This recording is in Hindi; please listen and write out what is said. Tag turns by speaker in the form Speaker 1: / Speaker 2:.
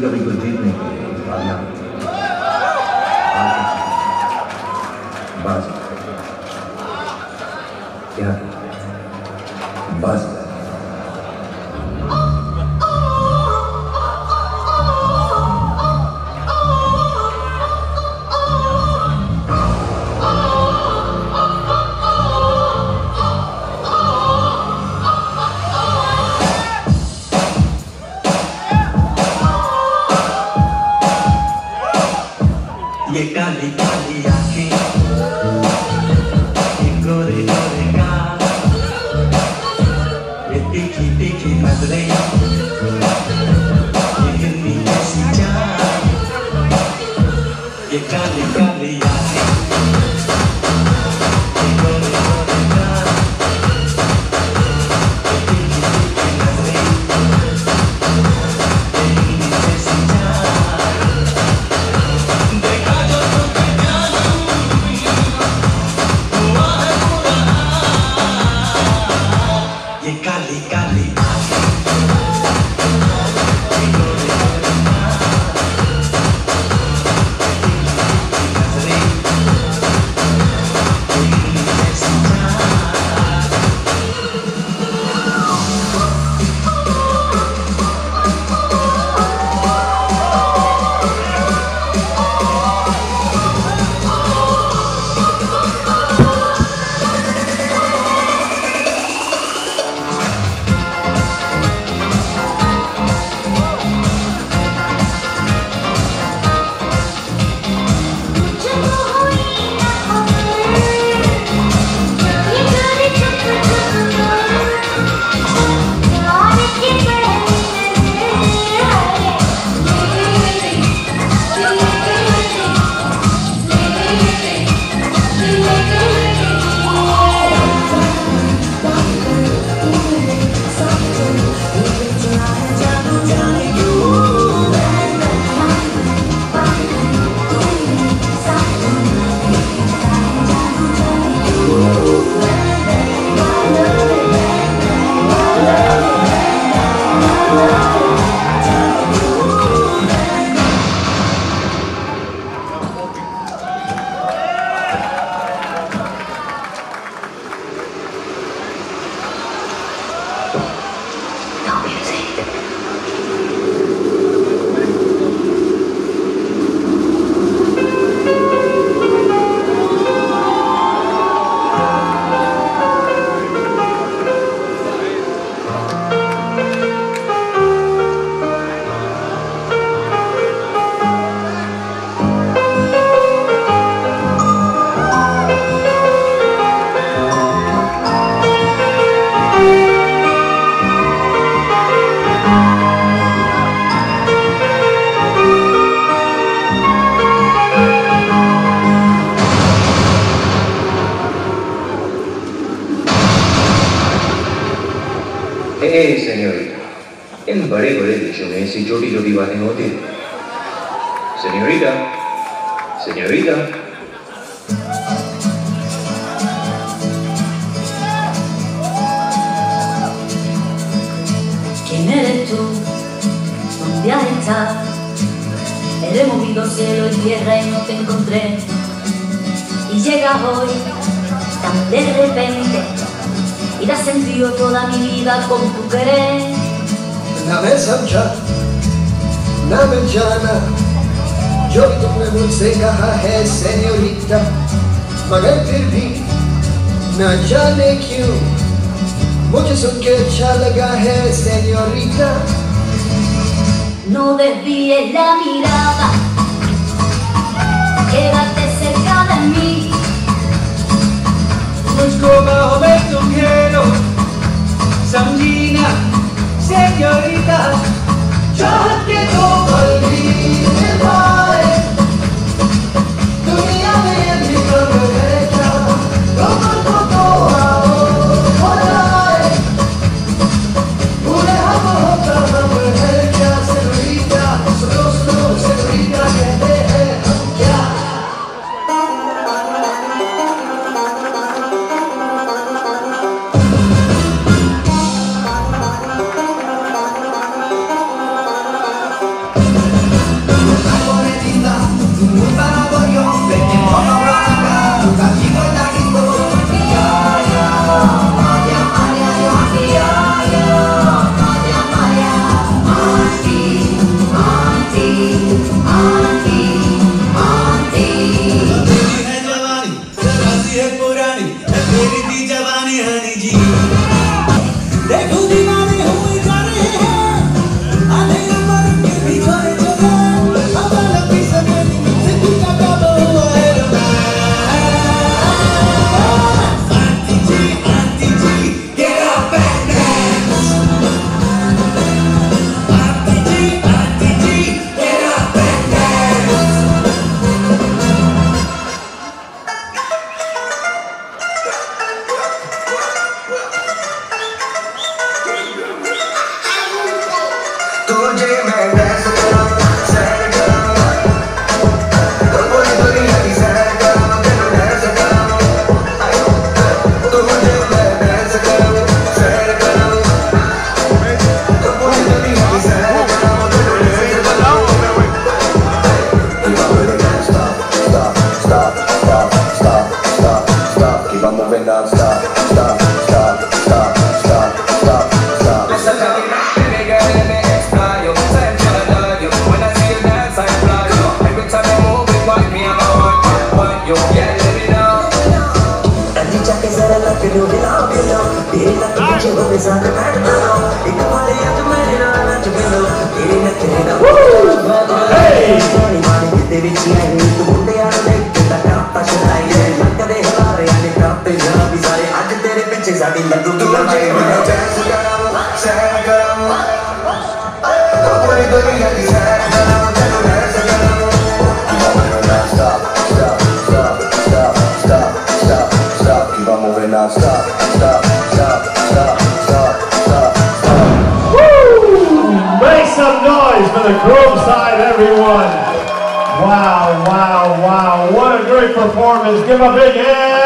Speaker 1: कभी कभी कुछ जीतने के लिए हारना बस क्या बस
Speaker 2: ये काली काली आँखें, ये गोरे गोरे गाल, ये तीखी तीखी नजरें, ये हिरनी जैसी चाल, ये काली काली आँखें, ये गोरे गोरे गाल, ये तीखी तीखी नजरें, ये हिरनी जैसी चाल। Kali kali
Speaker 1: सेन्योरिटा, इन बड़े बड़े देशों में ऐसी छोटी छोटी बातें होती हैं। Senorita, senorita.
Speaker 3: ¿Quién eres tú? ¿Dónde has estado? He removido cielo y tierra y no te encontré. Y llegas hoy tan de repente y te has sentido toda mi vida con tu querer.
Speaker 4: ना मैं समझा ना मैं जाना जो तुमने मुझसे कहा है सेन्योरिटा, मगर फिर भी ना जाने क्यों मुझे सुन के अच्छा लगा है senorita.
Speaker 3: No desvíes la mirada, quédate cerca de mí.
Speaker 2: मुझको बाहों में तुम घेरो, समझी ना सेन्योरिटा, चाहत के दो पल भी निभाए, दुनिया में भी कब है क्या, कब तो आओ हो जाए, भूले हम होता हम है क्या सेन्योरिटा, सुनो सुनो senorita,
Speaker 5: Make some noise for the Grove side, everyone. Wow, wow, wow. What a great performance. Give a big hand.